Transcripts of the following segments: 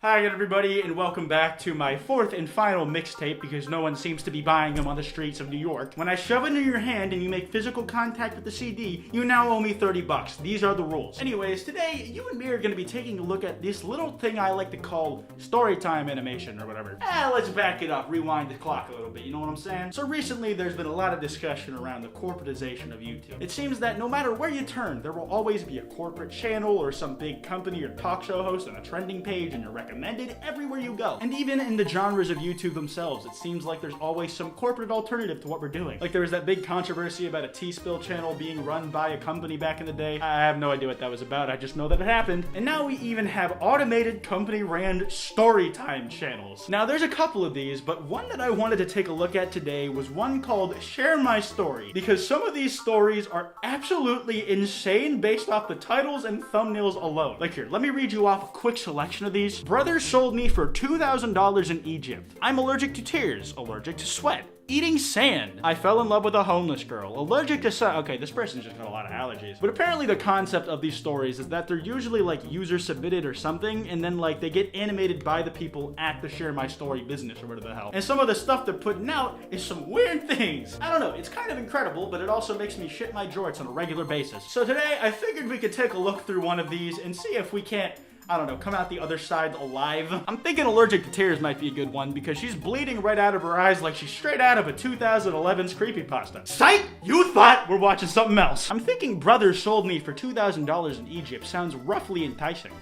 Hi again, everybody, and welcome back to my fourth and final mixtape because no one seems to be buying them on the streets of New York. When I shove it in your hand and you make physical contact with the CD, you now owe me 30 bucks. These are the rules. Anyways, today, you and me are going to be taking a look at this little thing I like to call Storytime animation or whatever. Let's back it up, rewind the clock a little bit, you know what I'm saying? So recently, there's been a lot of discussion around the corporatization of YouTube. It seems that no matter where you turn, there will always be a corporate channel or some big company or talk show host on a trending page and you're recommended everywhere you go. And even in the genres of YouTube themselves, it seems like there's always some corporate alternative to what we're doing. Like there was that big controversy about a T-Spill channel being run by a company back in the day. I have no idea what that was about, I just know that it happened. And now we even have automated company-ran Storytime channels. Now there's a couple of these, but one that I wanted to take a look at today was one called Share My Story, because some of these stories are absolutely insane based off the titles and thumbnails alone. Like here, let me read you off a quick selection of these. Brothers sold me for $2,000 in Egypt. I'm allergic to tears, allergic to sweat. Eating sand. I fell in love with a homeless girl. Allergic to sun. Okay, this person's just got a lot of allergies. But apparently the concept of these stories is that they're usually like user submitted or something, and then like they get animated by the people at the Share My Story business or whatever the hell. And some of the stuff they're putting out is some weird things. I don't know, it's kind of incredible, but it also makes me shit my jorts on a regular basis. So today I figured we could take a look through one of these and see if we can't, I don't know, come out the other side alive. I'm thinking allergic to tears might be a good one because she's bleeding right out of her eyes like she's straight out of a 2011's creepypasta. Psych! You thought we're watching something else. I'm thinking Brothers Sold Me for $2,000 in Egypt sounds roughly enticing.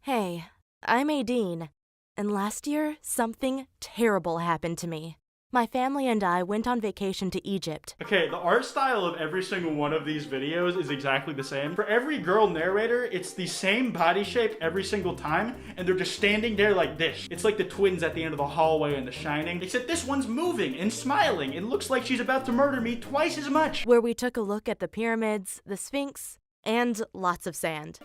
Hey, I'm Aideen, and last year, something terrible happened to me. My family and I went on vacation to Egypt. Okay, the art style of every single one of these videos is exactly the same. For every girl narrator, it's the same body shape every single time, and they're just standing there like this. It's like the twins at the end of the hallway in The Shining, except this one's moving and smiling. It looks like she's about to murder me twice as much. Where we took a look at the pyramids, the Sphinx, and lots of sand.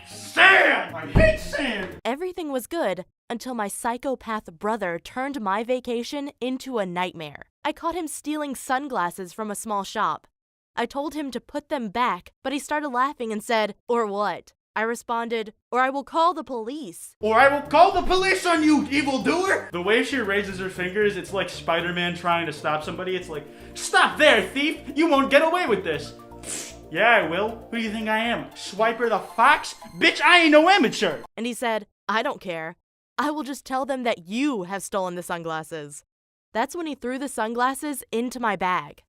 Sand! I hate sand! Everything was good until my psychopath brother turned my vacation into a nightmare. I caught him stealing sunglasses from a small shop. I told him to put them back, but he started laughing and said, "Or what?" I responded, "Or I will call the police." Or I will call the police on you, evildoer! The way she raises her fingers, it's like Spider-Man trying to stop somebody. It's like, stop there, thief! You won't get away with this! Yeah, I will. Who do you think I am? Swiper the Fox? Bitch, I ain't no amateur! And he said, "I don't care. I will just tell them that you have stolen the sunglasses." That's when he threw the sunglasses into my bag.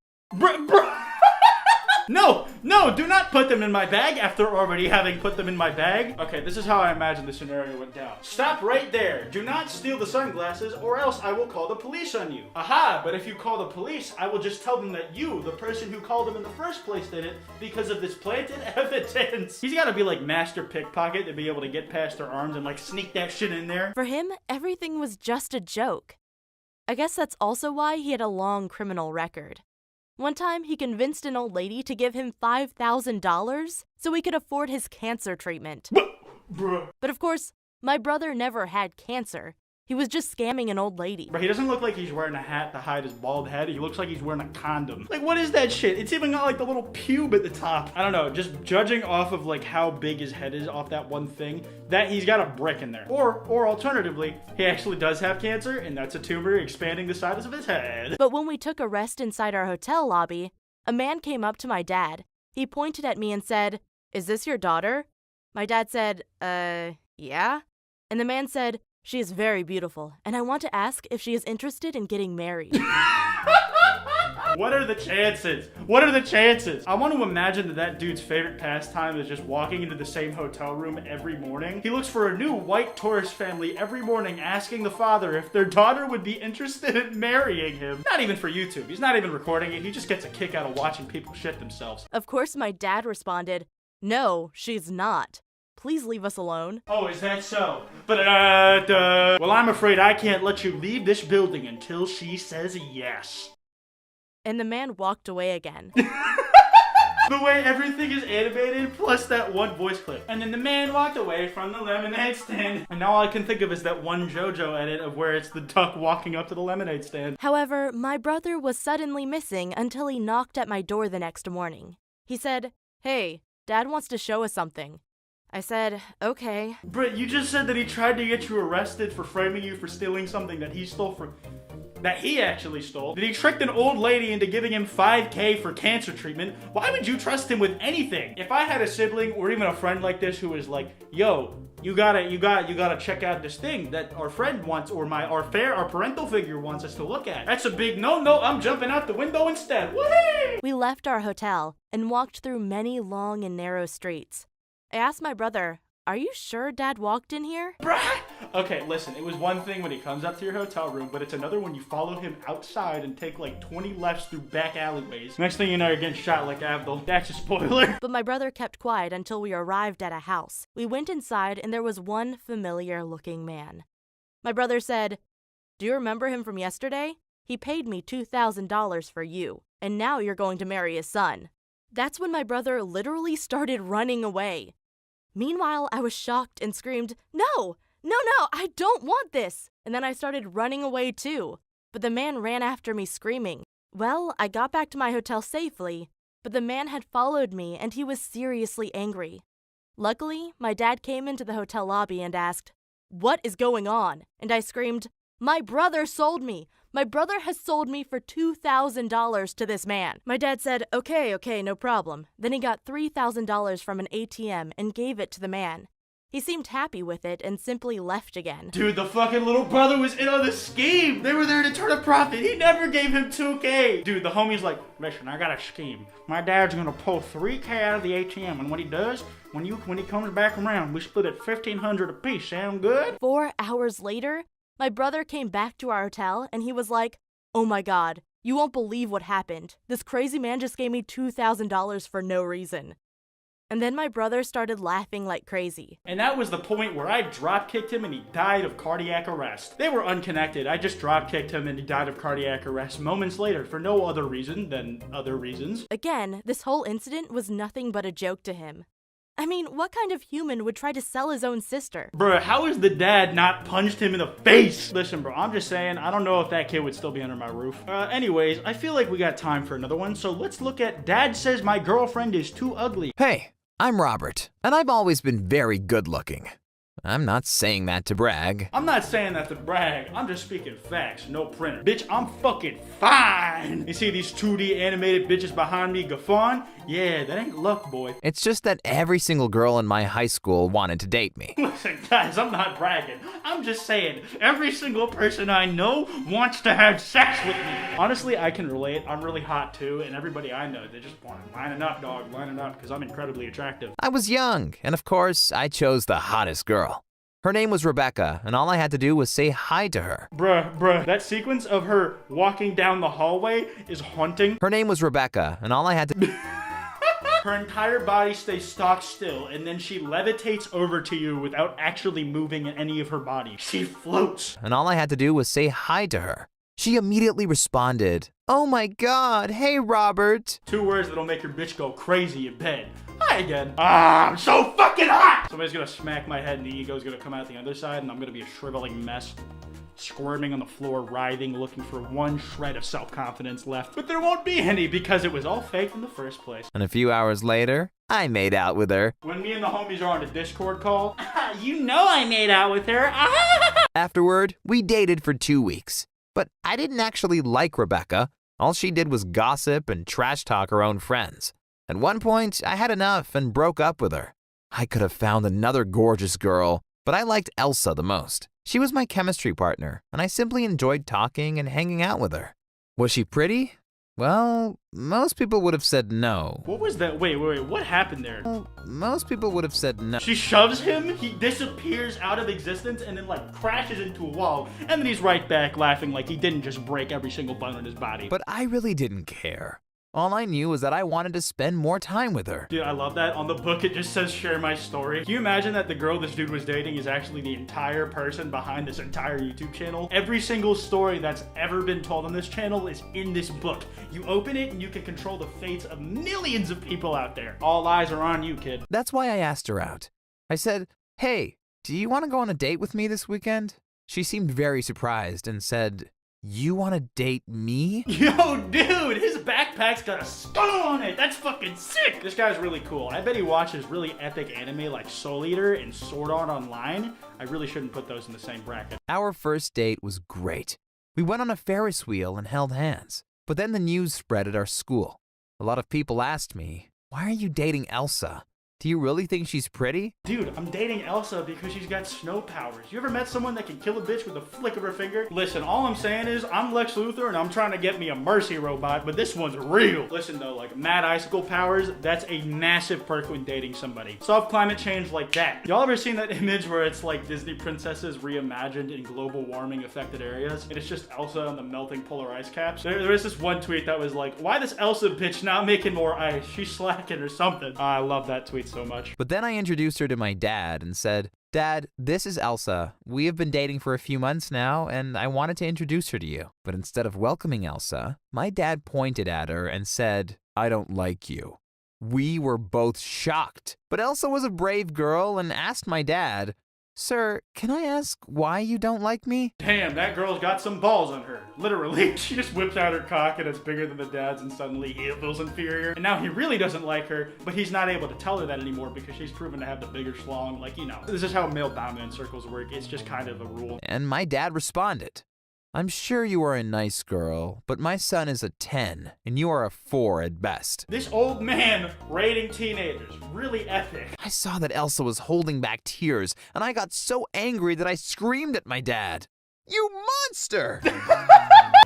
No, do not put them in my bag after already having put them in my bag. Okay, this is how I imagine the scenario went down. Stop right there. Do not steal the sunglasses or else I will call the police on you. Aha, but if you call the police, I will just tell them that you, the person who called them in the first place, did it because of this planted evidence. He's gotta be like master pickpocket to be able to get past their arms and like sneak that shit in there. For him, everything was just a joke. I guess that's also why he had a long criminal record. One time, he convinced an old lady to give him $5,000 so he could afford his cancer treatment. But of course, my brother never had cancer. He was just scamming an old lady. But he doesn't look like he's wearing a hat to hide his bald head. He looks like he's wearing a condom. Like, what is that shit? It's even got like the little pube at the top. I don't know, just judging off of like how big his head is off that one thing, that he's got a brick in there. Or alternatively, he actually does have cancer and that's a tumor expanding the size of his head. But when we took a rest inside our hotel lobby, a man came up to my dad. He pointed at me and said, "Is this your daughter?" My dad said, yeah. And the man said, "She is very beautiful, and I want to ask if she is interested in getting married." What are the chances? What are the chances? I want to imagine that dude's favorite pastime is just walking into the same hotel room every morning. He looks for a new white tourist family every morning, asking the father if their daughter would be interested in marrying him. Not even for YouTube. He's not even recording it. He just gets a kick out of watching people shit themselves. Of course, my dad responded, "No, she's not. Please leave us alone." Oh, is that so? Well, I'm afraid I can't let you leave this building until she says yes. And the man walked away again. The way everything is animated, plus that one voice clip. And then the man walked away from the lemonade stand. And now all I can think of is that one JoJo edit of where it's the duck walking up to the lemonade stand. However, my brother was suddenly missing until he knocked at my door the next morning. He said, "Hey, Dad wants to show us something." I said, okay. Britt, you just said that he tried to get you arrested for framing you for stealing something that he actually stole. That he tricked an old lady into giving him $5,000 for cancer treatment. Why would you trust him with anything? If I had a sibling or even a friend like this who was like, yo, you gotta check out this thing that our friend wants, or our parental figure wants us to look at. That's a big no, I'm jumping out the window instead. Whee! We left our hotel and walked through many long and narrow streets. I asked my brother, are you sure Dad walked in here? Bruh! Okay, listen, it was one thing when he comes up to your hotel room, but it's another when you follow him outside and take like 20 lefts through back alleyways. Next thing you know, you're getting shot like Abdul. That's a spoiler. But my brother kept quiet until we arrived at a house. We went inside and there was one familiar-looking man. My brother said, do you remember him from yesterday? He paid me $2,000 for you, and now you're going to marry his son. That's when my brother literally started running away. Meanwhile, I was shocked and screamed, no, I don't want this. And then I started running away too. But the man ran after me screaming. Well, I got back to my hotel safely, but the man had followed me and he was seriously angry. Luckily, my dad came into the hotel lobby and asked, what is going on? And I screamed, my brother sold me. My brother has sold me for $2,000 to this man. My dad said, okay, no problem. Then he got $3,000 from an ATM and gave it to the man. He seemed happy with it and simply left again. Dude, the fucking little brother was in on the scheme. They were there to turn a profit. He never gave him $2,000. Dude, the homie's like, listen, I got a scheme. My dad's gonna pull $3,000 out of the ATM, and what he does, when he comes back around, we split it $1,500 apiece. Sound good? 4 hours later, my brother came back to our hotel and he was like, oh my God, you won't believe what happened. This crazy man just gave me $2,000 for no reason. And then my brother started laughing like crazy. And that was the point where I drop-kicked him and he died of cardiac arrest. They were unconnected. I just drop-kicked him and he died of cardiac arrest moments later for no other reason than other reasons. Again, this whole incident was nothing but a joke to him. I mean, what kind of human would try to sell his own sister? Bruh, how is the dad not punched him in the face? Listen, bro, I'm just saying, I don't know if that kid would still be under my roof. Anyways, I feel like we got time for another one, so let's look at Dad says my girlfriend is too ugly. Hey, I'm Robert, and I've always been very good looking. I'm not saying that to brag. I'm not saying that to brag. I'm just speaking facts, no printer. Bitch, I'm fucking fine. You see these 2D animated bitches behind me guffawing? Yeah, that ain't luck, boy. It's just that every single girl in my high school wanted to date me. Listen, guys, I'm not bragging. I'm just saying, every single person I know wants to have sex with me. Honestly, I can relate. I'm really hot too, and everybody I know, they just want to lining up, dog, lining up, because I'm incredibly attractive. I was young, and of course, I chose the hottest girl. Her name was Rebecca, and all I had to do was say hi to her. Bruh, that sequence of her walking down the hallway is haunting. Her name was Rebecca, and all I had to... Her entire body stays stock still, and then she levitates over to you without actually moving any of her body. She floats. And all I had to do was say hi to her. She immediately responded, oh my God, hey Robert. 2 words that'll make your bitch go crazy in bed. Hi again. I'm so fucking hot! Somebody's gonna smack my head and the ego's gonna come out the other side and I'm gonna be a shriveling mess. Squirming on the floor, writhing, looking for one shred of self-confidence left. But there won't be any because it was all fake in the first place. And a few hours later, I made out with her. When me and the homies are on a Discord call, you know I made out with her. Afterward, we dated for 2 weeks. But I didn't actually like Rebecca. All she did was gossip and trash talk her own friends. At one point, I had enough and broke up with her. I could have found another gorgeous girl, but I liked Elsa the most. She was my chemistry partner, and I simply enjoyed talking and hanging out with her. Was she pretty? Well, most people would have said no. What was that? Wait, what happened there? Well, most people would have said no. She shoves him, he disappears out of existence, and then like crashes into a wall, and then he's right back laughing like he didn't just break every single bone in his body. But I really didn't care. All I knew was that I wanted to spend more time with her. Dude, I love that. On the book, it just says, share my story. Can you imagine that the girl this dude was dating is actually the entire person behind this entire YouTube channel? Every single story that's ever been told on this channel is in this book. You open it and you can control the fates of millions of people out there. All eyes are on you, kid. That's why I asked her out. I said, hey, do you want to go on a date with me this weekend? She seemed very surprised and said, you want to date me? Yo, dude, his backpack's got a skull on it. That's fucking sick. This guy's really cool. I bet he watches really epic anime like Soul Eater and Sword Art Online. I really shouldn't put those in the same bracket. Our first date was great. We went on a Ferris wheel and held hands. But then the news spread at our school. A lot of people asked me, "Why are you dating Elsa? Do you really think she's pretty?" Dude, I'm dating Elsa because she's got snow powers. You ever met someone that can kill a bitch with a flick of her finger? Listen, all I'm saying is I'm Lex Luthor and I'm trying to get me a mercy robot, but this one's real. Listen though, like mad icicle powers, that's a massive perk when dating somebody. Solve climate change like that. Y'all ever seen that image where it's like Disney princesses reimagined in global warming affected areas? And it's just Elsa on the melting polar ice caps? There is this one tweet that was like, why this Elsa bitch not making more ice? She's slacking or something. I love that tweet so much. But then I introduced her to my dad and said, "Dad, this is Elsa. We have been dating for a few months now, and I wanted to introduce her to you." But instead of welcoming Elsa, my dad pointed at her and said, "I don't like you." We were both shocked. But Elsa was a brave girl and asked my dad, "Sir, can I ask why you don't like me?" Damn, that girl's got some balls on her. Literally. She just whips out her cock and it's bigger than the dad's and suddenly he feels inferior. And now he really doesn't like her, but he's not able to tell her that anymore because she's proven to have the bigger schlong. Like, you know, this is how male dominant circles work. It's just kind of a rule. And my dad responded, "I'm sure you are a nice girl, but my son is a 10, and you are a 4 at best." This old man rating teenagers. Really epic. I saw that Elsa was holding back tears, and I got so angry that I screamed at my dad. "You monster!"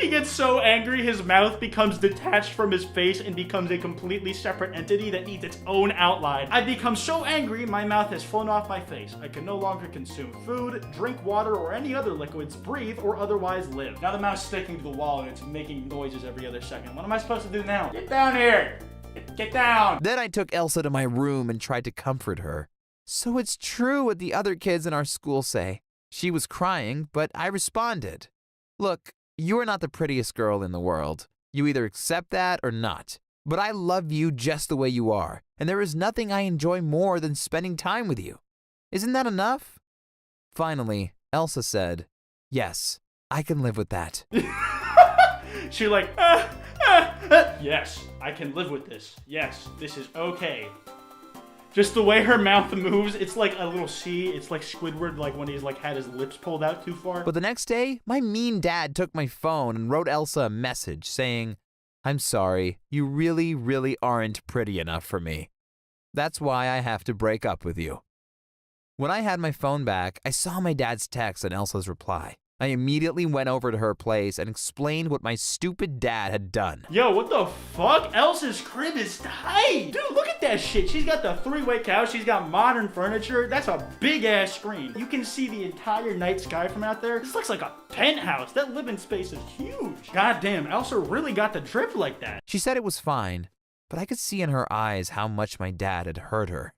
He gets so angry, his mouth becomes detached from his face and becomes a completely separate entity that needs its own outline. I've become so angry, my mouth has flown off my face. I can no longer consume food, drink water, or any other liquids, breathe, or otherwise live. Now the mouth's sticking to the wall and it's making noises every other second. What am I supposed to do now? Get down here! Get down! Then I took Elsa to my room and tried to comfort her. So it's true what the other kids in our school say. She was crying, but I responded, "Look, you are not the prettiest girl in the world. You either accept that or not. But I love you just the way you are, and there is nothing I enjoy more than spending time with you. Isn't that enough?" Finally, Elsa said, "Yes, I can live with that." She like, yes, I can live with this. Yes, this is okay. Just the way her mouth moves, it's like a little C. It's like Squidward, like when he's like had his lips pulled out too far. But the next day, my mean dad took my phone and wrote Elsa a message saying, "I'm sorry, you really, really aren't pretty enough for me. That's why I have to break up with you." When I had my phone back, I saw my dad's text and Elsa's reply. I immediately went over to her place and explained what my stupid dad had done. Yo, what the fuck? Elsa's crib is tight. Dude, look at that shit. She's got the 3-way couch. She's got modern furniture. That's a big-ass screen. You can see the entire night sky from out there. This looks like a penthouse. That living space is huge. Goddamn, Elsa really got the drip like that. She said it was fine, but I could see in her eyes how much my dad had hurt her.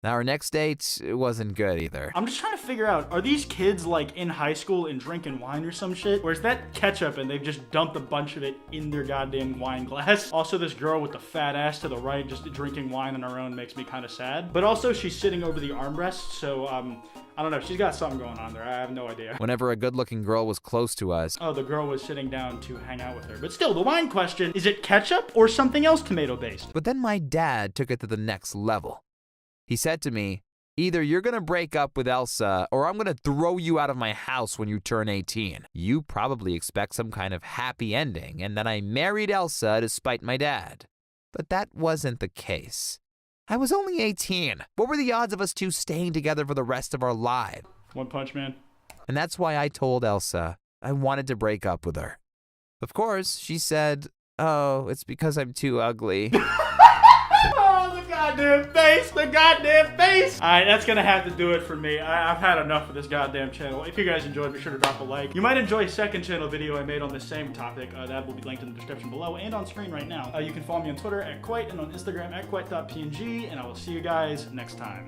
Now, our next date, it wasn't good either. I'm just trying to figure out, are these kids like in high school and drinking wine or some shit? Or is that ketchup and they've just dumped a bunch of it in their goddamn wine glass? Also, this girl with the fat ass to the right just drinking wine on her own makes me kind of sad. But also, she's sitting over the armrest, so I don't know. She's got something going on there. I have no idea. Whenever a good-looking girl was close to us... Oh, the girl was sitting down to hang out with her. But still, the wine question, is it ketchup or something else tomato-based? But then my dad took it to the next level. He said to me, "Either you're going to break up with Elsa or I'm going to throw you out of my house when you turn 18. You probably expect some kind of happy ending and that I married Elsa to spite my dad." But that wasn't the case. I was only 18. What were the odds of us two staying together for the rest of our lives? One Punch Man. And that's why I told Elsa I wanted to break up with her. Of course, she said, "Oh, it's because I'm too ugly." The goddamn face. Alright, that's gonna have to do it for me. I've had enough of this goddamn channel. If you guys enjoyed, be sure to drop a like. You might enjoy a second channel video I made on the same topic. That will be linked in the description below and on screen right now. You can follow me on Twitter at Kwite and on Instagram at Kwite.png, and I will see you guys next time.